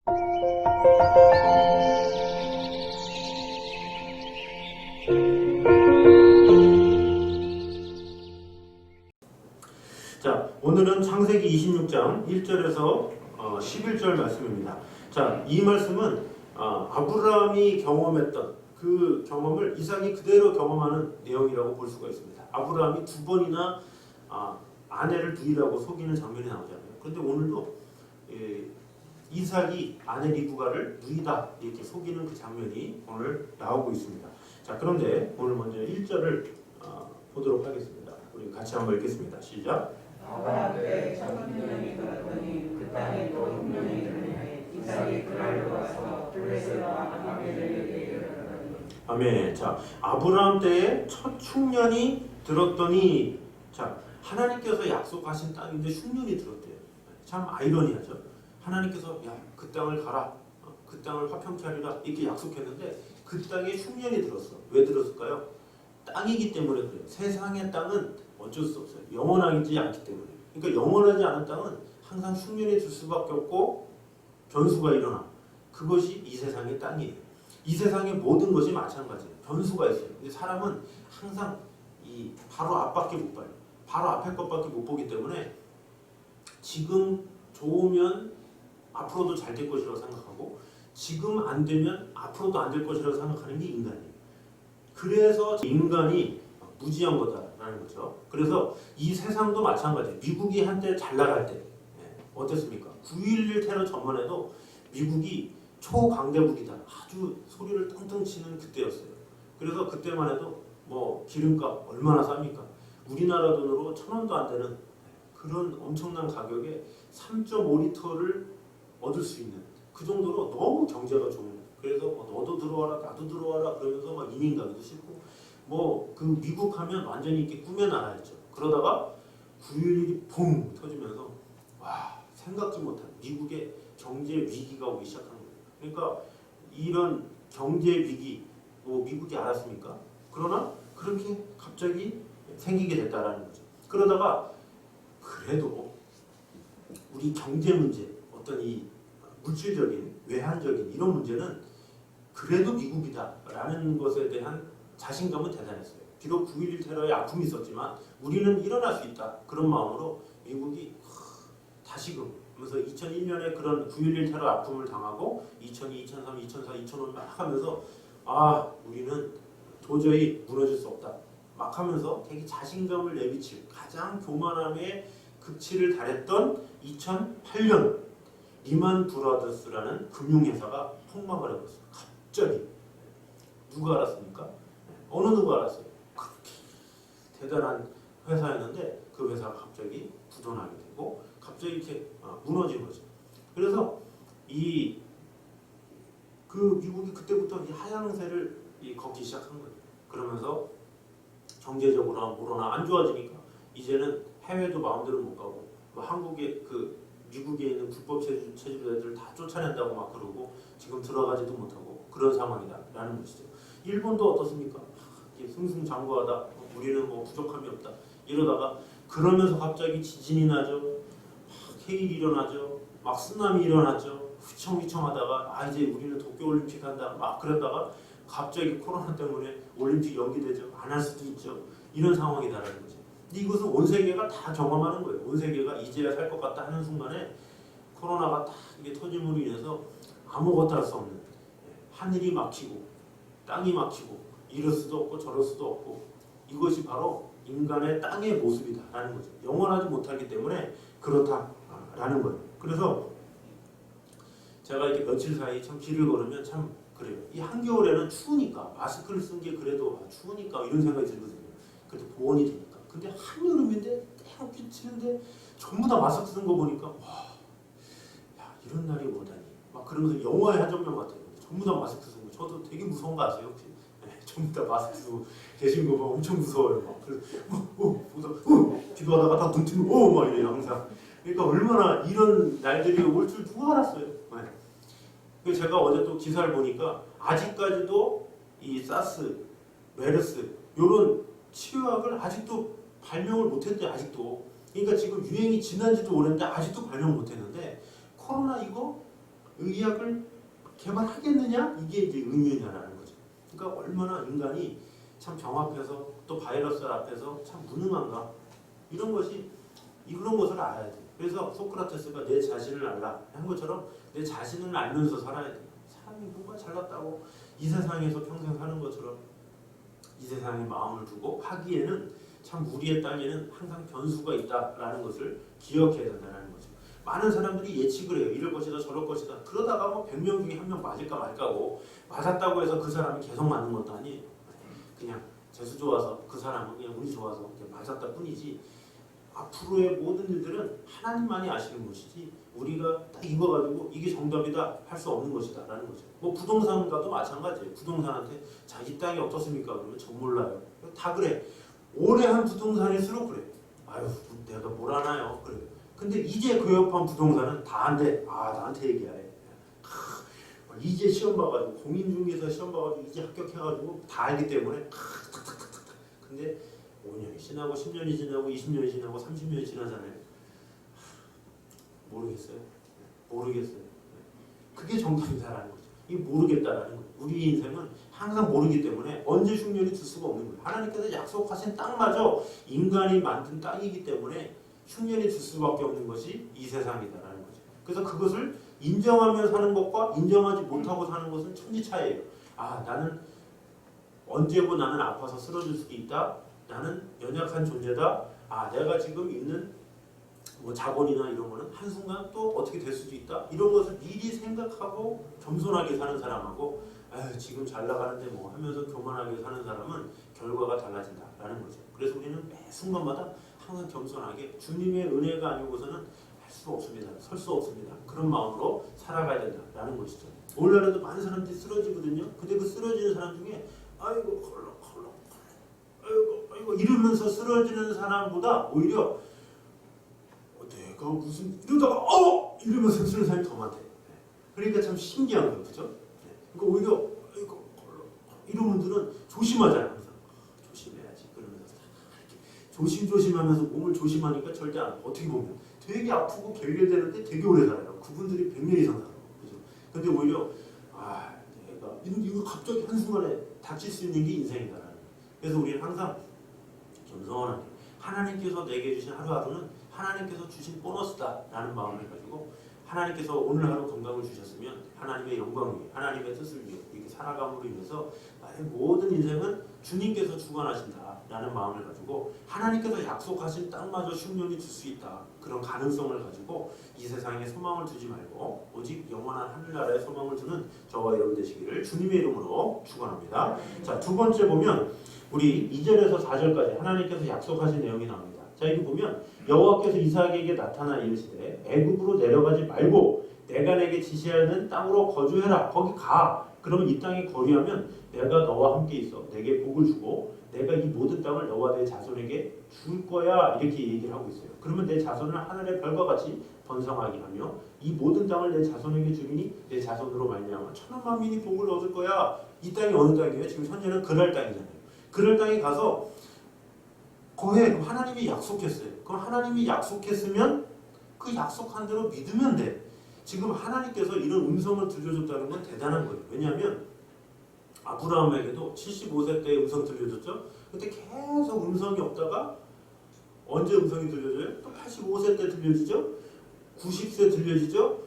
자, 오늘은 창세기 26장 1절에서 11절 말씀입니다. 자, 이 말씀은 아브라함이 경험했던 그 경험을 이삭이 그대로 경험하는 내용이라고 볼 수가 있습니다. 아브라함이 두 번이나 아내를 누이라고 속이는 장면이 나오잖아요. 그런데 오늘도 이삭이 아내 리브가를 누이다 이렇게 속이는 그 장면이 오늘 나오고 있습니다. 자, 그런데 오늘 먼저 1절을 보도록 하겠습니다. 우리 같이 한번 읽겠습니다. 시작. 아브라함의 천년이 돌았더니 그 땅에 또 흉년이 들리니 이삭이 그날로 와서 블레셋과 아비멜렉에게 이르렀더니. 아멘. 자, 아브라함 때에 첫 흉년이 들었더니, 자, 하나님께서 약속하신 땅인데 흉년이 들었대요. 참 아이러니하죠. 하나님께서 그 땅을 가라, 그 땅을 화평케 하리라 이렇게 약속했는데 그 땅에 흉년이 들었어. 왜 들었을까요? 땅이기 때문에 그래요. 세상의 땅은 어쩔 수 없어요. 영원하지 않기 때문에. 그러니까 영원하지 않은 땅은 항상 흉년이 들 수밖에 없고 변수가 일어나. 그것이 이 세상의 땅이에요. 이 세상의 모든 것이 마찬가지예요. 변수가 있어요. 근데 사람은 항상 이 바로 앞밖에 못 봐요. 바로 앞에 것밖에 못 보기 때문에 지금 좋으면 앞으로도 잘 될 것이라고 생각하고 지금 안 되면 앞으로도 안 될 것이라고 생각하는 게 인간이에요. 그래서 인간이 무지한 거다라는 거죠. 그래서 이 세상도 마찬가지예요. 미국이 한때 잘 나갈 때 어땠습니까? 9.11 테러 전만 해도 미국이 초강대국이다. 아주 소리를 떵떵 치는 그때였어요. 그래서 그때만 해도 뭐 기름값 얼마나 쌉니까? 우리나라 돈으로 1,000원도 안 되는 그런 엄청난 가격에 3.5리터를 얻을 수 있는 그 정도로 너무 경제가 좋은 거예요. 그래서 너도 들어와라 나도 들어와라 그러면서 막 이민 가기도 싫고 뭐 그 미국 하면 완전히 이렇게 꿈의 나라였죠. 그러다가 9.11이 봉 터지면서 와 생각지 못한 미국의 경제 위기가 오기 시작한 거예요. 그러니까 이런 경제 위기 뭐 미국이 알았습니까? 그러나 그렇게 갑자기 생기게 됐다라는 거죠. 그러다가 그래도 우리 경제 문제 어떤 이 물질적인 외환적인 이런 문제는 그래도 미국이다라는 것에 대한 자신감은 대단했어요. 비록 9.11 테러에 아픔이 있었지만 우리는 일어날 수 있다. 그런 마음으로 미국이 다시금 그래서 2001년에 그런 9.11 테러 아픔을 당하고 2002, 2003, 2004, 2005 막 하면서 우리는 도저히 무너질 수 없다. 막 하면서 되게 자신감을 내비칠 가장 교만함의 극치를 달했던 2008년 리만 브라더스라는 금융회사가 폭락을 해버렸어요. 갑자기. 누가 알았습니까? 어느 누가 알았어요? 그렇게 대단한 회사였는데 그 회사가 갑자기 부도나게 되고 갑자기 이렇게 무너진 거죠. 그래서 그 미국이 그때부터 이 하향세를 걷기 시작한 거예요. 그러면서 경제적으로나 뭐로나 안 좋아지니까 이제는 해외도 마음대로 못 가고 한국에 미국에 있는 불법 체류자들 다 쫓아낸다고 막 그러고 지금 들어가지도 못하고 그런 상황이다라는 것이죠. 일본도 어떻습니까? 승승장구하다 우리는 뭐 부족함이 없다 이러다가 그러면서 갑자기 지진이 나죠. 해일이 일어나죠. 막 쓰나미 일어나죠. 휘청휘청하다가 이제 우리는 도쿄올림픽 한다 막 그러다가 갑자기 코로나 때문에 올림픽 연기되죠. 안 할 수도 있죠. 이런 상황이다라는 거죠. 근데 이것은 온 세계가 다 경험하는 거예요. 온 세계가 이제야 살 것 같다 하는 순간에 코로나가 딱 이게 터짐으로 인해서 아무것도 할 수 없는 하늘이 막히고 땅이 막히고 이럴 수도 없고 저럴 수도 없고 이것이 바로 인간의 땅의 모습이다라는 거죠. 영원하지 못하기 때문에 그렇다라는 거예요. 그래서 제가 이렇게 며칠 사이 참 길을 걸으면 참 그래요. 이 한겨울에는 추우니까 마스크를 쓴 게 그래도 추우니까 이런 생각이 들거든요. 그래도 보온이 되니까. 근데 한여름인데 땡볕 치는데 전부 다 마스크 쓴 거 보니까 이런 날이 오다니 막 그러면서 영화의 한 장면 같아요. 전부 다 마스크 쓰고 저도 되게 무서운 거 아세요 혹시? 전부 다 마스크 쓰고 계신 거 보면 엄청 무서워요. 막 그래서 비도 하다가 다 눈 뜨고 막 이래요 항상. 그러니까 얼마나 이런 날들이 올 줄 누가 알았어요. 네. 제가 어제 또 기사를 보니까 아직까지도 이 사스, 메르스 이런 치료약을 아직도 발명을 못했대 아직도. 그러니까 지금 유행이 지난지도 오랜데 아직도 발명 못했는데 코로나 이거 의학을 개발하겠느냐? 이게 이제 의문이라는 거죠. 그러니까 얼마나 인간이 참 병 앞에서 또 바이러스 앞에서 참 무능한가? 이런 것이 이런 것을 알아야 돼. 그래서 소크라테스가 내 자신을 알라 한 것처럼 내 자신을 알면서 살아야 돼. 사람이 뭐가 잘났다고 이 세상에서 평생 사는 것처럼 이 세상에 마음을 두고 하기에는 참 우리의 땅에는 항상 변수가 있다라는 것을 기억해야 된다는 거죠. 많은 사람들이 예측을 해요. 이럴 것이다 저럴 것이다. 그러다가 뭐 100명 중에 한 명 맞을까 말까고 맞았다고 해서 그 사람이 계속 맞는 것도 아니에요. 그냥 재수 좋아서 그 사람은 그냥 운이 좋아서 맞았다 뿐이지 앞으로의 모든 일들은 하나님만이 아시는 것이지 우리가 딱 이거 가지고 이게 정답이다 할 수 없는 것이다 라는 거죠. 뭐 부동산과도 마찬가지예요. 부동산한테 자기 땅이 어떻습니까? 그러면 전 몰라요. 다 그래. 오래 한 부동산일수록 그래. 아유 내가 뭘 아나요? 그래. 근데 이제 개업한 부동산은 다 안 돼. 아 나한테 얘기해. 이제 시험 봐가지고 공인중개사 시험 봐가지고 이제 합격해가지고 다 알기 때문에 근데 5년이 지나고 10년이 지나고 20년이 지나고 30년이 지나잖아요. 모르겠어요. 그게 정답이다라는 거죠. 이게 모르겠다라는 거예요. 우리 인생은 항상 모르기 때문에 언제 흉년이 들 수가 없는 거예요. 하나님께서 약속하신 땅마저 인간이 만든 땅이기 때문에 흉년이 들 수밖에 없는 것이 이 세상이다라는 거죠. 그래서 그것을 인정하며 사는 것과 인정하지 못하고 사는 것은 천지 차이예요. 아 나는 언제고 나는 아파서 쓰러질 수도 있다. 나는 연약한 존재다. 아 내가 지금 있는 뭐 자본이나 이런 거는 한순간 또 어떻게 될 수도 있다. 이런 것을 미리 생각하고 겸손하게 사는 사람하고 지금 잘 나가는데 뭐 하면서 교만하게 사는 사람은 결과가 달라진다라는 거죠. 그래서 우리는 매 순간마다 항상 겸손하게 주님의 은혜가 아니고서는 할 수 없습니다. 설 수 없습니다. 그런 마음으로 살아가야 된다라는 것이죠. 오늘날에도 많은 사람들이 쓰러지거든요. 근데 그 쓰러지는 사람 중에 아이고 컬럭 아이고 이러면서 쓰러지는 사람보다 오히려 내가 무슨 이러다가 이러면서 쓰는 사람이 더 많대. 그러니까 참 신기한 거예요, 그죠? 그러니까 오히려 이런 분들은 조심하잖아요, 항상 조심해야지. 그러면서 이렇게 조심하면서 몸을 조심하니까 절대 안 어떻게 보면 되게 아프고 결렬되는데 되게 오래 살아요. 그분들이 100년 이상 살아요, 그죠? 근데 오히려 내가 이거 갑자기 한 순간에 닥칠 수 있는 게 인생이다라는. 그래서 우리는 항상 겸손하게 하나님께서 내게 주신 하루하루는 하나님께서 주신 보너스다라는 마음을 가지고 하나님께서 오늘 하루 건강을 주셨으면 하나님의 영광 위에 하나님의 뜻을 위해 이렇게 살아감으로 인해서 나의 모든 인생은 주님께서 주관하신다라는 마음을 가지고 하나님께서 약속하신 땅마저 흉년이 줄 수 있다. 그런 가능성을 가지고 이 세상에 소망을 두지 말고 오직 영원한 하늘나라에 소망을 두는 저와 여러분 되시기를 주님의 이름으로 축원합니다. 자, 두 번째 보면 우리 2절에서 4절까지 하나님께서 약속하신 내용이 나옵니다. 자, 여기 보면 여호와께서 이삭에게 나타나 이르시되 애굽으로 내려가지 말고 내가 내게 지시하는 땅으로 거주해라. 거기 가. 그러면 이 땅에 거류하면 내가 너와 함께 있어 내게 복을 주고 내가 이 모든 땅을 너와 내 자손에게 줄 거야. 이렇게 얘기를 하고 있어요. 그러면 내 자손을 하늘의 별과 같이 번성하게 하며 이 모든 땅을 내 자손에게 주리니 내 자손으로 말미암아 천한 만민이 복을 얻을 거야. 이 땅이 어느 땅이에요? 지금 현재는 그랄 땅이잖아요. 그랄 땅에 가서 거기에 하나님이 약속했어요. 그럼 하나님이 약속했으면 그 약속한 대로 믿으면 돼. 지금 하나님께서 이런 음성을 들려줬다는 건 대단한 거예요. 왜냐하면 아브라함에게도 75세 때 음성 들려줬죠. 근데 계속 음성이 없다가 언제 음성이 들려줘요? 또 85세 때 들려지죠. 90세 들려지죠.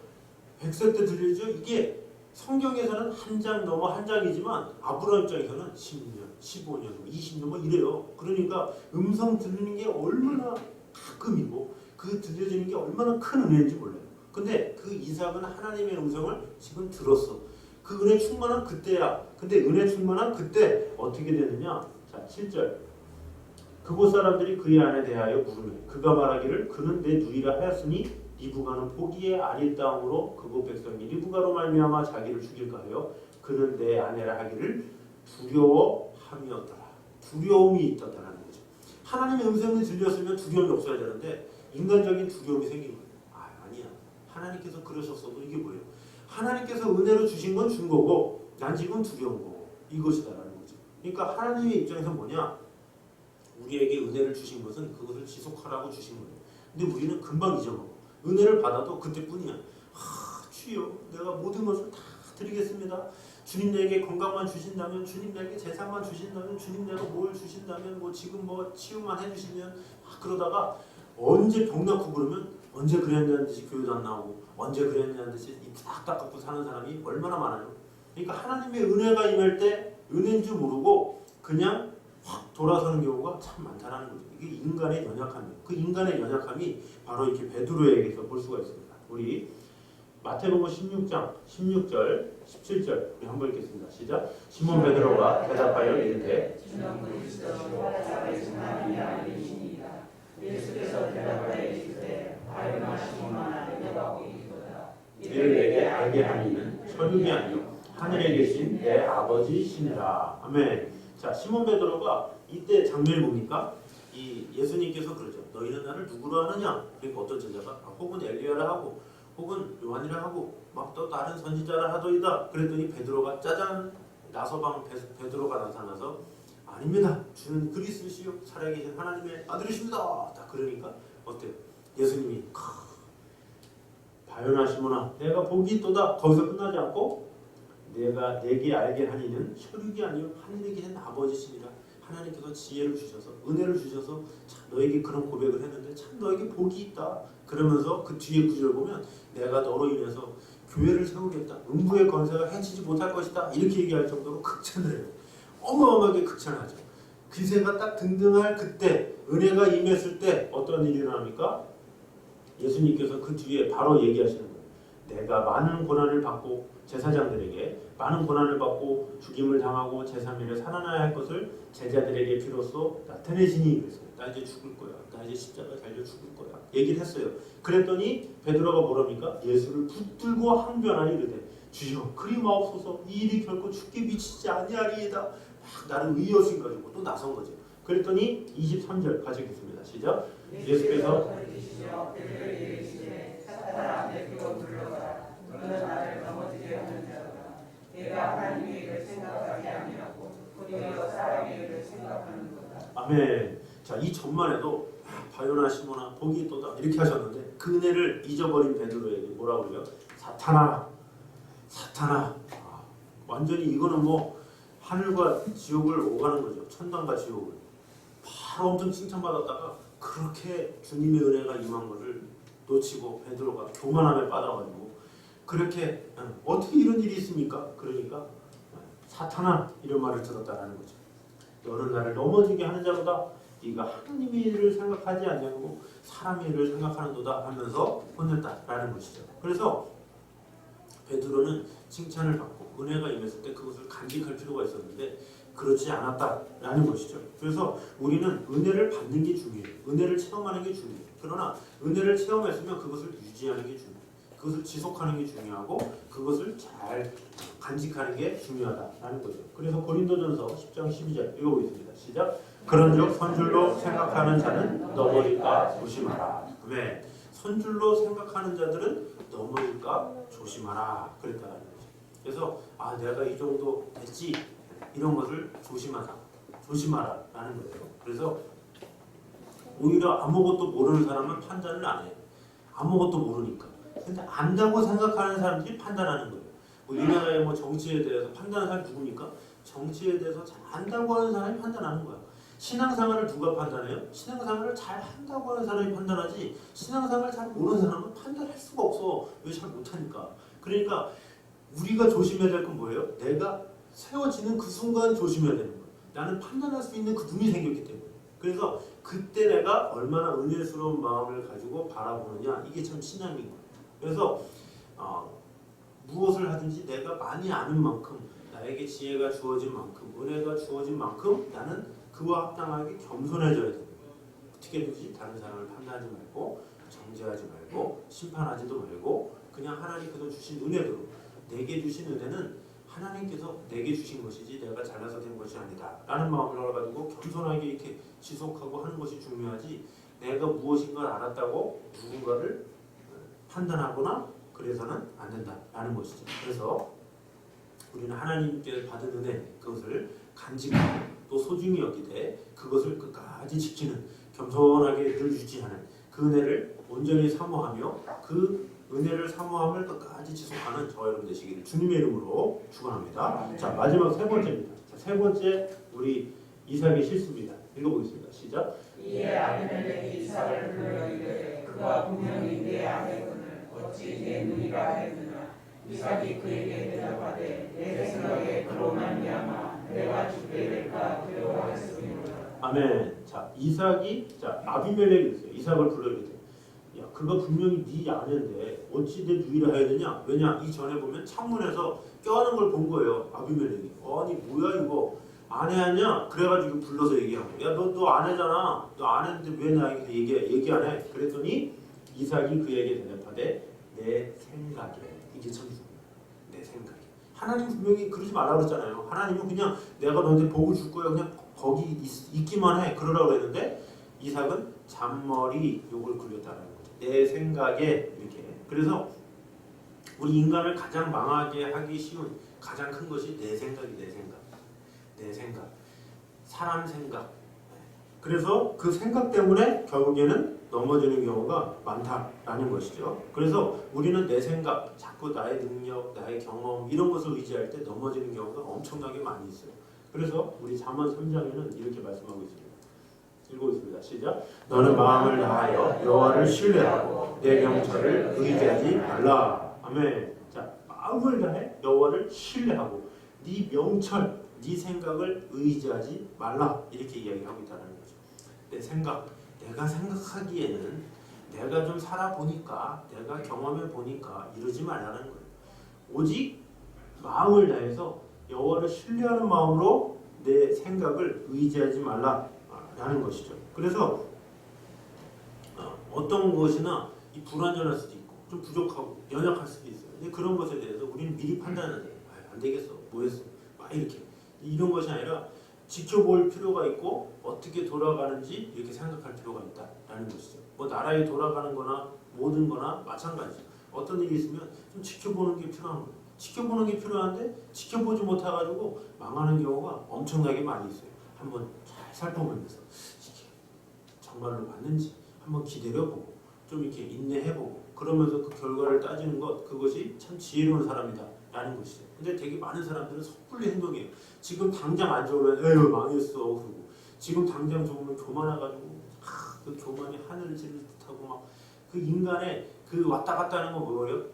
100세 때 들려지죠. 이게 성경에서는 한 장 넘어 한 장이지만 아브라함 입장에서는 10년, 15년, 20년 뭐 이래요. 그러니까 음성 들리는 게 얼마나 가끔이고 그 들려지는 게 얼마나 큰 은혜인지 몰라요. 근데 그 이삭은 하나님의 음성을 지금 들었어. 그 은혜 충만한 그때야. 근데 은혜 충만한 그때 어떻게 되느냐? 자, 7절. 그곳 사람들이 그의 아내 대하여 물으며 그가 말하기를 그는 내 누이라 하였으니 리브가는 포기의 아닐 땅으로 그곳 백성이 리브가로 말미암아 자기를 죽일까 하여 그는 내 아내라 하기를 두려워함이었더라. 두려움이 있었다는 거죠. 하나님의 음성이 들렸으면 두려움이 없어야 되는데 인간적인 두려움이 생긴 거예요. 아니야. 하나님께서 그러셨어도 이게 뭐예요? 하나님께서 은혜로 주신 건 준 거고 난 지금 두려운 거고 이것이다라는 거죠. 그러니까 하나님의 입장에서 뭐냐? 우리에게 은혜를 주신 것은 그것을 지속하라고 주신 거예요. 근데 우리는 금방 잊어먹어. 은혜를 받아도 그때뿐이야. 주여 내가 모든 것을 다 드리겠습니다. 주님 내게 건강만 주신다면, 주님 내게 재산만 주신다면, 주님 내가 뭘 주신다면, 뭐 지금 뭐 치유만 해주시면, 그러다가 언제 병 낳고 그러면 언제 그랬냐는 듯이 교회도 안 나오고 언제 그랬냐는 듯이 딱 닦고 사는 사람이 얼마나 많아요. 그러니까 하나님의 은혜가 임할 때 은혜인 줄 모르고 그냥 확 돌아서는 경우가 참 많다는 거죠. 이게 인간의 연약함이에요. 그 인간의 연약함이 바로 이렇게 베드로에게서 볼 수가 있습니다. 우리 마태복음 16장 16절 17절 우리 한번 읽겠습니다. 시작. 시몬 베드로가 대답하여 이르되 주는 그리스도시요 살아계신 하나님의 아들이시니이다. 예수께서 대답하여 이르시되 바요나 시몬아 내가 보이리로다. 이를 내게 알게 하니는 천육이 아니요 하늘에 계신 내 아버지시니라. 아멘. 자, 시몬 베드로가 이때 장면을 봅니까? 이 예수님께서 그러죠. 너희는 나를 누구로 하느냐? 그러니까 어떤 제자가 혹은 엘리야라 하고 혹은 요한이라 하고 막 또 다른 선지자라 하더이다. 그랬더니 베드로가 짜잔 나서방 베드로가 나타나서 아닙니다. 주는 그리스도시요 살아계신 하나님의 아들이십니다. 딱 그러니까 어때요? 예수님이 바요나 시몬아 내가 복이 있도다. 거기서 끝나지 않고 내가 내게 알게 하니는 혈육이 아니요 하늘에 계신 아버지시니라. 하나님께서 지혜를 주셔서 은혜를 주셔서 참 너에게 그런 고백을 했는데 참 너에게 복이 있다. 그러면서 그 뒤에 구절 보면 내가 너로 인해서 교회를 세우겠다. 음부의 권세가 해치지 못할 것이다. 이렇게 얘기할 정도로 극찬을 해요. 어마어마하게 극찬하죠. 기세가 딱 등등할 그때 은혜가 임했을 때 어떤 일이 일어납니까? 예수님께서 그 뒤에 바로 얘기하시는 거예요. 내가 많은 고난을 받고 제사장들에게 많은 고난을 받고 죽임을 당하고 제3일에 살아나야 할 것을 제자들에게 비로소 나타내시니 그랬어요. 나 이제 죽을 거야. 나 이제 십자가 달려 죽을 거야. 얘기를 했어요. 그랬더니 베드로가 뭐랍니까? 예수를 붙들고 항변하니 이르되 주여 그리 마옵소서 이 일이 결코 죽게 미치지 아니하리이다. 막 나를 의여심 가지고 또 나선 거죠. 그랬더니 23절 같이 읽겠습니다. 시작. 예수께서 사탄아 내 뒤로 물러가라. 너는 나를 넘어지게 하는 자로다. 내가 하나님의 일을 생각하지 아니하고 도리어 사람의 일을 생각하는 거다. 아멘. 자, 이 전만에도 바요나 시몬아 복이 있도다 이렇게 하셨는데 그 은혜를 잊어버린 베드로에게 뭐라고 그래요? 사탄아 사탄아. 완전히 이거는 뭐 하늘과 지옥을 오가는 거죠. 천당과 지옥을. 바로 엄청 칭찬받았다가 그렇게 주님의 은혜가 임한 것을 놓치고 베드로가 교만함에 빠져가지고 그렇게 어떻게 이런 일이 있습니까? 그러니까 사탄아 이런 말을 들었다라는 거죠. 너는 나를 넘어지게 하는 자로다. 네가 하나님의 일을 생각하지 아니하고 사람의 일을 생각하는도다 하면서 혼냈다라는 것이죠. 그래서 베드로는 칭찬을 받고 은혜가 임했을 때 그것을 간직할 필요가 있었는데 그렇지 않았다라는 것이죠. 그래서 우리는 은혜를 받는 게 중요해요. 은혜를 체험하는 게 중요해요. 그러나 은혜를 체험했으면 그것을 유지하는 게 중요해요. 그것을 지속하는 게 중요하고 그것을 잘 간직하는 게 중요하다라는 거죠. 그래서 고린도전서 10장 12절 읽어보겠습니다. 시작. 그런즉 선줄로 생각하는 자는 넘어질까 조심하라. 왜? 선줄로 생각하는 자들은 넘어질까 조심하라. 그랬다는 거죠. 그래서 내가 이 정도 됐지 이런 것을 조심하라라는 거예요. 그래서 오히려 아무것도 모르는 사람은 판단을 안 해요. 아무것도 모르니까. 근데 안다고 생각하는 사람들이 판단하는 거예요. 뭐 이 나라의 뭐 정치에 대해서 판단하는 사람이 누굽니까? 정치에 대해서 잘 안다고 하는 사람이 판단하는 거야. 신앙생활을 누가 판단해요? 신앙생활을 잘 한다고 하는 사람이 판단하지 신앙생활을 잘 모르는 사람은 판단할 수가 없어. 왜 잘 못하니까. 그러니까 우리가 조심해야 될 건 뭐예요? 내가 세워지는 그 순간 조심해야 되는 거예요. 나는 판단할 수 있는 그 눈이 생겼기 때문에. 그래서 그때 내가 얼마나 은혜스러운 마음을 가지고 바라보느냐 이게 참 신앙인 거예요. 그래서 무엇을 하든지 내가 많이 아는 만큼 나에게 지혜가 주어진 만큼 은혜가 주어진 만큼 나는 그와 합당하게 겸손해져야 됩니다. 어떻게든지 다른 사람을 판단하지 말고 정죄하지 말고 심판하지도 말고 그냥 하나님께서 주신 은혜대로 내게 주신 은혜는 하나님께서 내게 주신 것이지 내가 잘나서 된 것이 아니다 라는 마음을 가지고 겸손하게 이렇게 지속하고 하는 것이 중요하지 내가 무엇인가를 알았다고 누군가를 판단하거나 그래서는 안 된다라는 것이죠. 그래서 우리는 하나님께 받은 은혜 그것을 간직하고 또 소중히 여기되 그것을 끝까지 지키는 겸손하게 늘 유지하는 그 은혜를 온전히 사모하며 그 은혜를 사모함을 끝까지 지속하는 저와 여러분 되시기를 주님의 이름으로 축원합니다. 자, 마지막 세 번째입니다. 자, 세 번째 우리 이삭의 실수입니다. 읽어보겠습니다. 시작. 이에 아비멜렉이 이삭을 불러 이르되 그가 분명히 내 아내군을 어찌 내 누이라 했느냐. 이삭이 그에게 대답하되 내 생각에 그로 말미암아 내가 죽게 될까 두려워했음이로다. 아멘. 자, 이삭이 아비멜렉이 있어요. 이삭을 불러 이르되 야, 그가 분명히 네 아내인데 어찌 내 누이라 해야 되냐? 왜냐? 이 전에 보면 창문에서 껴안은 걸 본 거예요. 아비멜렉이. 아니 뭐야 이거? 아내 아니야? 그래가지고 불러서 얘기하고 야 너 아내잖아. 너 아내인데 왜 나에게 얘기 안 해? 그랬더니 이삭이 그에게 대답하되 내 생각에 이게 참 중요해요. 내 생각에 하나님 분명히 그러지 말라 그랬잖아요. 하나님은 그냥 내가 너한테 복을 줄 거야 그냥 거기 있기만 해 그러라고 그랬는데 이삭은 잔머리 욕을 굴렸다는 거죠. 내 생각에 이렇게. 그래서 우리 인간을 가장 망하게 하기 쉬운 가장 큰 것이 내 생각. 사람 생각. 그래서 그 생각 때문에 결국에는 넘어지는 경우가 많다라는 것이죠. 그래서 우리는 내 생각, 자꾸 나의 능력, 나의 경험 이런 것을 의지할 때 넘어지는 경우가 엄청나게 많이 있어요. 그래서 우리 잠언 3장에는 이렇게 말씀하고 있습니다. 읽어보겠습니다. 시작. 너는 마음을 다하여 여호와를 신뢰하고 내 명철을 의지하지 말라. 아멘. 자, 마음을 다해 여호와를 신뢰하고 네 명철, 네 생각을 의지하지 말라. 이렇게 이야기하고 있다는 거죠. 내 생각, 내가 생각하기에는 내가 좀 살아보니까 내가 경험해보니까 이러지 말라는 거예요. 오직 마음을 다해서 여호와를 신뢰하는 마음으로 내 생각을 의지하지 말라라는 것이죠. 그래서 어떤 것이나 이 불완전할 수도 있고 좀 부족하고 연약할 수도 있어요. 근데 그런 것에 대해서 우리는 미리 판단해야 돼요. 안 되겠어, 뭐 했어, 막 이렇게 이런 것이 아니라 지켜볼 필요가 있고 어떻게 돌아가는지 이렇게 생각할 필요가 있다라는 것이죠. 뭐 나라에 돌아가는 거나 모든 거나 마찬가지죠. 어떤 일이 있으면 좀 지켜보는 게 필요한 거예요. 지켜보는 게 필요한데 지켜보지 못해가지고 망하는 경우가 엄청나게 많이 있어요. 한번 잘 살펴보면서 이게 정말로 맞는지 한번 기다려보고 좀 이렇게 인내해보고 그러면서 그 결과를 따지는 것, 그것이 참 지혜로운 사람이다 라는 것이죠. 근데 되게 많은 사람들은 섣불리 행동해요. 지금 당장 안 좋으면 에휴 망했어 그러고 지금 당장 좋으면 교만해가지고 그 교만이 하늘을 찌를 듯하고 막 그 인간의 그 왔다 갔다 하는 건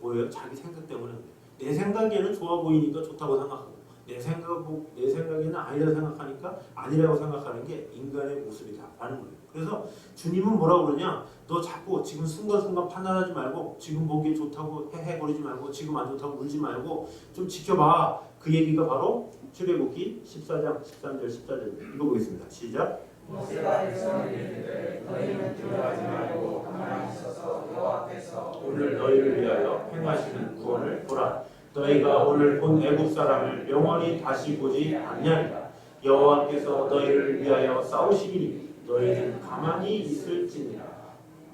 뭐예요? 자기 생각 때문에. 내 생각에는 좋아 보이니까 좋다고 생각하고 내 생각에는 아니라고 생각하니까 아니라고 생각하는 게 인간의 모습이다라는 거예요. 그래서 주님은 뭐라고 그러냐? 너 자꾸 지금 순간순간 판단하지 말고 지금 보기에 좋다고 헤헤거리지 말고 지금 안 좋다고 울지 말고 좀 지켜봐. 그 얘기가 바로 출애굽기 14장 13절 14절 읽어보겠습니다. 시작. 모세가 백성을 이르되 너희는 두려워하지 말고 가만히 있어서 여호와 앞에서 오늘 너희를 위하여 행하시는 구원을 보라. 너희가 오늘 본 애굽 사람을 영원히 다시 보지 않냐리라. 여호와께서 너희를 위하여 싸우시리니 너희는 가만히 있을지니라.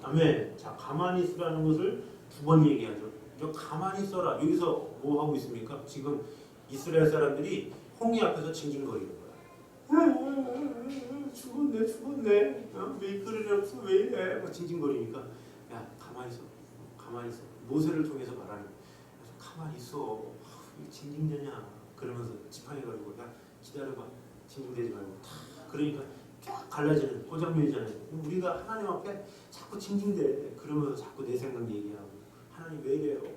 아멘. 자, 가만히 있으라는 것을 두 번 얘기하죠. 저 가만히 있어라. 여기서 뭐 하고 있습니까? 지금 이스라엘 사람들이 홍해 앞에서 징징거리는 거야. 죽었네. 메이크를 없어 왜 이래? 막 징징거리니까 야 가만히 있어. 모세를 통해서 말하는 거야. 가만히 있어. 징징대냐? 그러면서 지팡이 걸고 야 기다려봐. 징징대지 말고 그러니까 쫙 갈라지는 꼬장면이잖아요. 우리가 하나님 앞에 자꾸 징징대. 그러면서 자꾸 내 생각 얘기하고 하나님 왜 이래요? 왜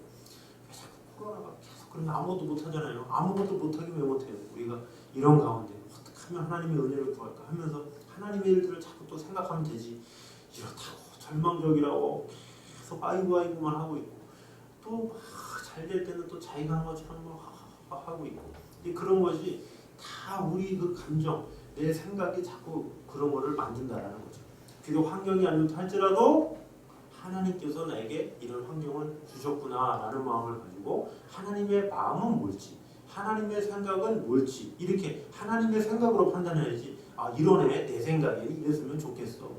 자꾸 코로나가 계속 그러면 아무것도 못하잖아요. 아무것도 못하긴 왜 못해요? 우리가 이런 가운데 어떻게 하면 하나님의 은혜를 구할까 하면서 하나님의 일들을 자꾸 또 생각하면 되지. 이렇다고 절망적이라고 계속 아이고만 하고 있고 또 잘 될 때는 또 자기가 한 것처럼 하고 있고 그런 것이 다 우리 그 감정 내 생각이 자꾸 그런 거를 만든다라는 거죠. 비록 환경이 안 좋다 할지라도 하나님께서 나에게 이런 환경을 주셨구나라는 마음을 가지고 하나님의 마음은 뭘지 하나님의 생각은 뭘지 이렇게 하나님의 생각으로 판단해야지. 이러네 내 생각에 이랬으면 좋겠어.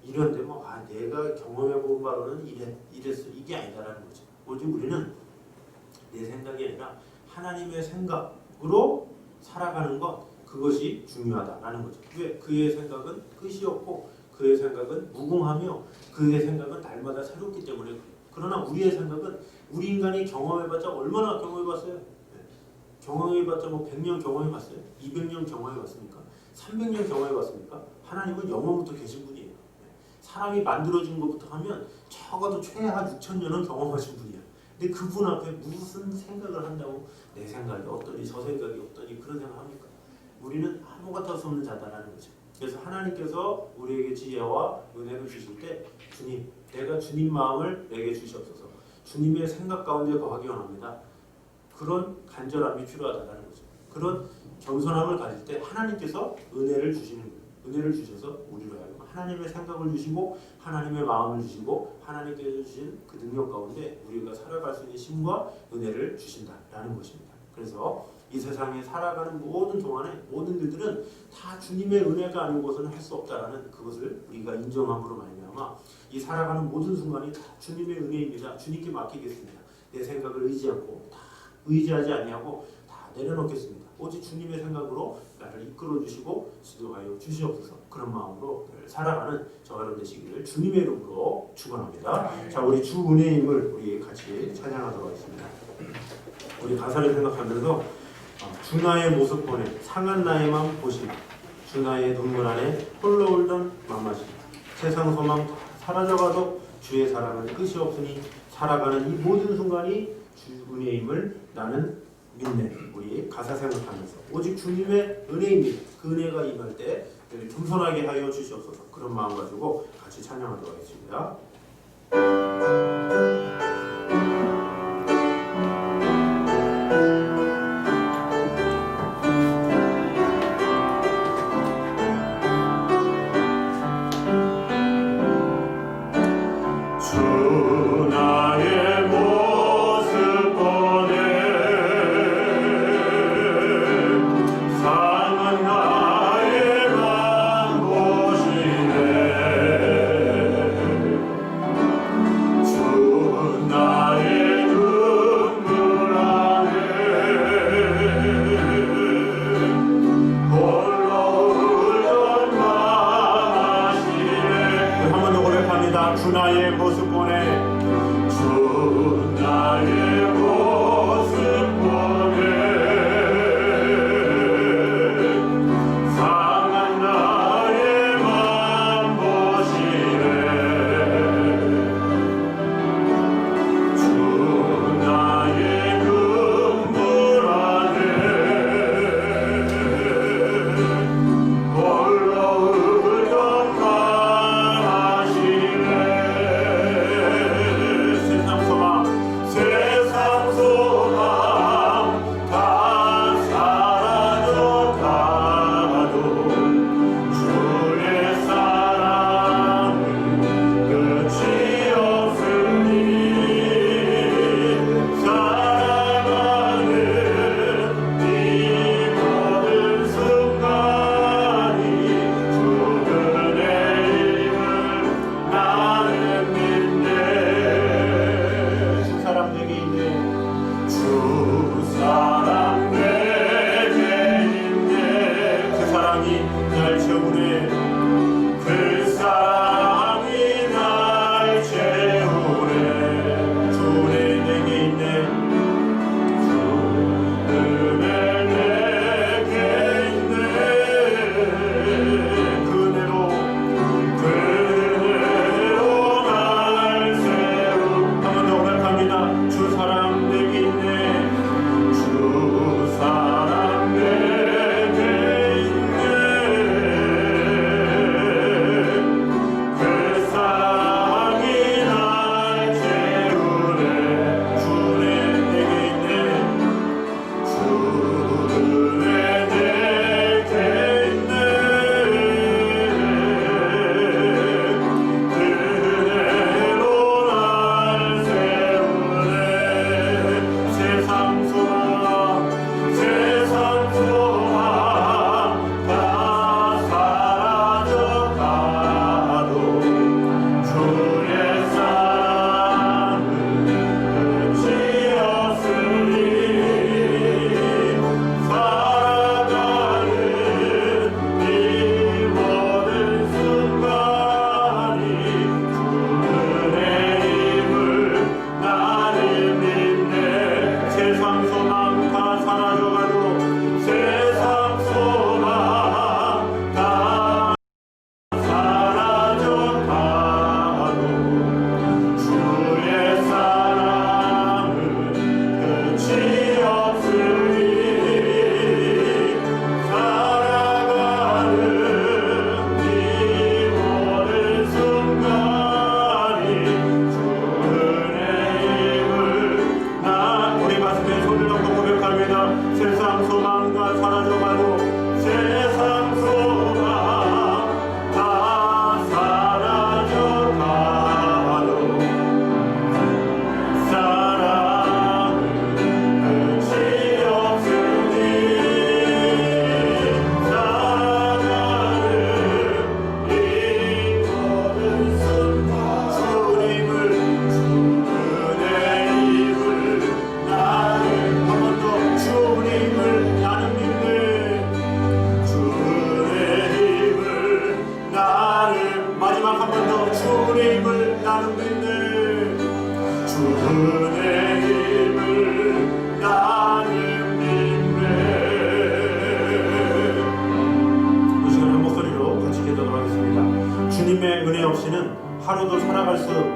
이런데 내가 경험해본 바로는 이랬어. 이게 아니다라는 거죠. 오직 우리는 내 생각이 아니라 하나님의 생각으로 살아가는 것 그것이 중요하다라는 거죠. 왜? 그의 생각은 끝이 없고 그의 생각은 무궁하며 그의 생각은 날마다 새롭기 때문에 그러나 우리의 생각은 우리 인간이 경험해봤자 얼마나 경험해봤어요? 네. 경험해봤자 뭐 100년 경험해봤어요? 200년 경험해봤습니까? 300년 경험해봤습니까? 하나님은 영원부터 계신 분이에요. 네. 사람이 만들어진 것부터 하면 적어도 최하 6,000년은 경험하신 분이에요. 근데 그분 앞에 무슨 생각을 한다고 내 생각이 어떠니 저 생각이 어떠니 그런 생각을 합니까? 우리는 아무것도 할 수 없는 자다라는 거죠. 그래서 하나님께서 우리에게 지혜와 은혜를 주실 때 주님, 내가 주님 마음을 내게 주시옵소서. 주님의 생각 가운데 거하기 원합니다. 그런 간절함이 필요하다는 거죠. 그런 겸손함을 가질 때 하나님께서 은혜를 주시는 거예요. 은혜를 주셔서 우리로 하여금 하나님의 생각을 주시고 하나님의 마음을 주시고 하나님께서 주신 그 능력 가운데 우리가 살아갈 수 있는 힘과 은혜를 주신다라는 것입니다. 그래서 이 세상에 살아가는 모든 동안에 모든 일들은 다 주님의 은혜가 아니고서는 할 수 없다라는 그것을 우리가 인정함으로 말미암아 이 살아가는 모든 순간이 다 주님의 은혜입니다. 주님께 맡기겠습니다. 내 생각을 의지하고 다 의지하지 아니하고 다 내려놓겠습니다. 오직 주님의 생각으로 나를 이끌어 주시고 지도하여 주시옵소서. 그런 마음으로 살아가는 저와 여러분 되시기를 주님의 이름으로 축원합니다. 자, 우리 주 은혜임을 우리 같이 찬양하도록 하겠습니다. 우리 가사를 생각하면서 주 나의 모습 보내 상한 나의 맘 보시나 주 나의 눈물 안에 홀로 울던 맘마시 세상 소망 사라져가도 주의 사랑은 끝이 없으니 살아가는 이 모든 순간이 주 은혜임을 나는 믿네. 우리 가사 생각하면서 오직 주님의 은혜입니다. 그 은혜가 임할 때 겸손하게 하여 주시옵소서. 그런 마음 가지고 같이 찬양하도록 하겠습니다. 주 나의 모습 보내 주 나의 모습 보내 상한 나의 맘 보시네 주 나의 눈물 안에 홀로 울던 주 사랑 내게 있네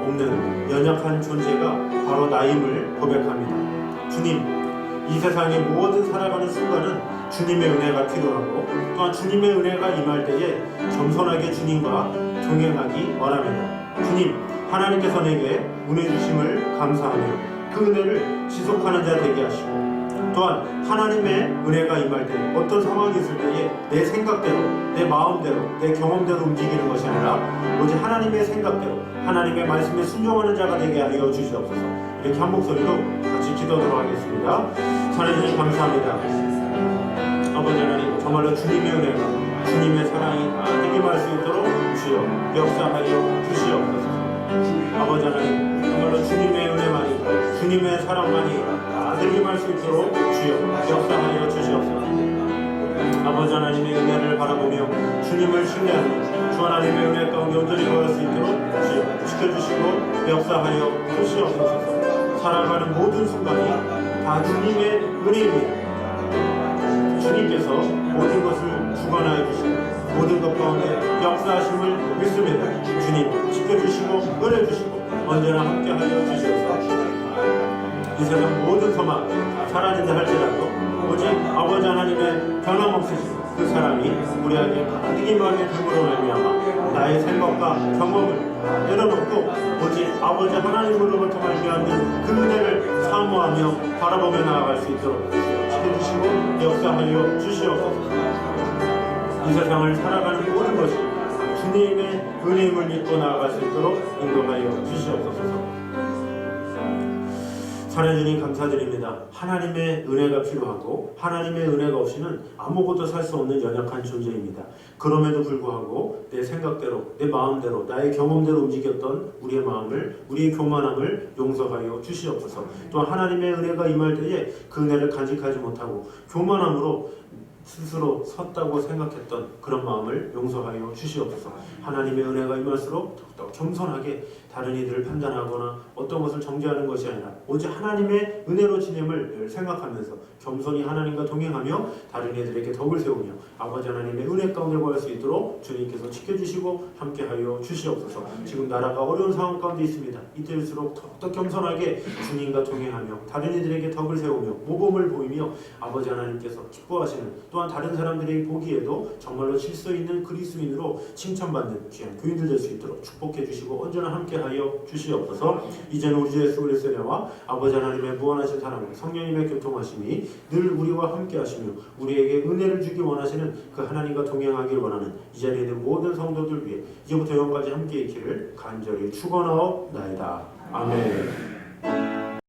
없는 연약한 존재가 바로 나임을 고백합니다. 주님, 이 세상의 모든 살아가는 순간은 주님의 은혜가 필요하고 또한 주님의 은혜가 임할 때에 겸손하게 주님과 동행하기 원합니다. 주님, 하나님께서 내게 은혜 주심을 감사하며 그 은혜를 지속하는 자 되게 하시고 또한 하나님의 은혜가 임할 때 어떤 상황이 있을 때에 내 생각대로, 내 마음대로, 내 경험대로 움직이는 것이 아니라 오직 하나님의 생각대로 하나님의 말씀에 순종하는 자가 되게 하여 주시옵소서. 이렇게 한 목소리로 같이 기도하도록 하겠습니다. 하나님 감사합니다. 아버지 하나님, 정말로 주님의 은혜가 주님의 사랑이 가득히 임할 수 있도록 주여 역사하여 주시옵소서. 아버지 하나님, 정말로 주님의 은혜만이, 주님의 사랑만이 가득히 임할 수 있도록 주여 역사하여 주시옵소서. 아버지 하나님의 은혜를 바라보며 주님을 신뢰하는 주 하나님의 은혜 가운데 온전히 거할 수 있도록 주여 지켜주시고 역사하여 주시옵소서. 살아가는 모든 순간이 다 주님의 은혜입니다. 주님께서 모든 것을 주관하여 주시고 모든 것 가운데 역사하심을 믿습니다. 주님 지켜주시고 은혜 주시고 언제나 함께하여 주시옵소서. 이 세상 모든 소망 사라진다 할지라도 오직 아버지 하나님의 변함없으신 그 사람이 우리에게 가득히 임하게 됨으로 말미암아 나의 생각과 경험을 내려놓고 오직 아버지 하나님으로부터 말미암는 그 은혜를 사모하며 바라보며 나아갈 수 있도록 지켜주시고 역사하여 주시옵소서. 이 세상을 살아가는 모든 것이 주님의 은혜임을 믿고 나아갈 수 있도록 인도하여 주시옵소서. 사랑해 주님 감사드립니다. 하나님의 은혜가 필요하고 하나님의 은혜가 없이는 아무것도 살 수 없는 연약한 존재입니다. 그럼에도 불구하고 내 생각대로, 내 마음대로, 나의 경험대로 움직였던 우리의 마음을, 우리의 교만함을 용서하여 주시옵소서. 또한 하나님의 은혜가 임할 때에 그 은혜를 간직하지 못하고 교만함으로 스스로 섰다고 생각했던 그런 마음을 용서하여 주시옵소서. 하나님의 은혜가 임할수록 더욱더 겸손하게 다른 이들을 판단하거나 어떤 것을 정죄하는 것이 아니라 오직 하나님의 은혜로 지냄을 생각하면서 겸손히 하나님과 동행하며 다른 이들에게 덕을 세우며 아버지 하나님의 은혜 가운데 거할 수 있도록 주님께서 지켜주시고 함께하여 주시옵소서. 지금 나라가 어려운 상황 가운데 있습니다. 이때일수록 더욱더 겸손하게 주님과 동행하며 다른 이들에게 덕을 세우며 모범을 보이며 아버지 하나님께서 기뻐하시는 또한 다른 사람들이 보기에도 정말로 질서 있는 그리스도인으로 칭찬받는 귀한 교인들 될 수 있도록 축복해 주시고 언제나 함께하여 주시옵소서. 이제는 우리 주 예수 그리스도의 은혜와 아버지 하나님의 무한하신 사랑 성령님의 교통하심이 늘 우리와 함께하시며 우리에게 은혜를 주기 원하시는 그 하나님과 동행하길 원하는 이 자리에 있는 모든 성도들 위해 이제부터 영원까지 함께 있기를 간절히 축원하옵나이다. 아멘.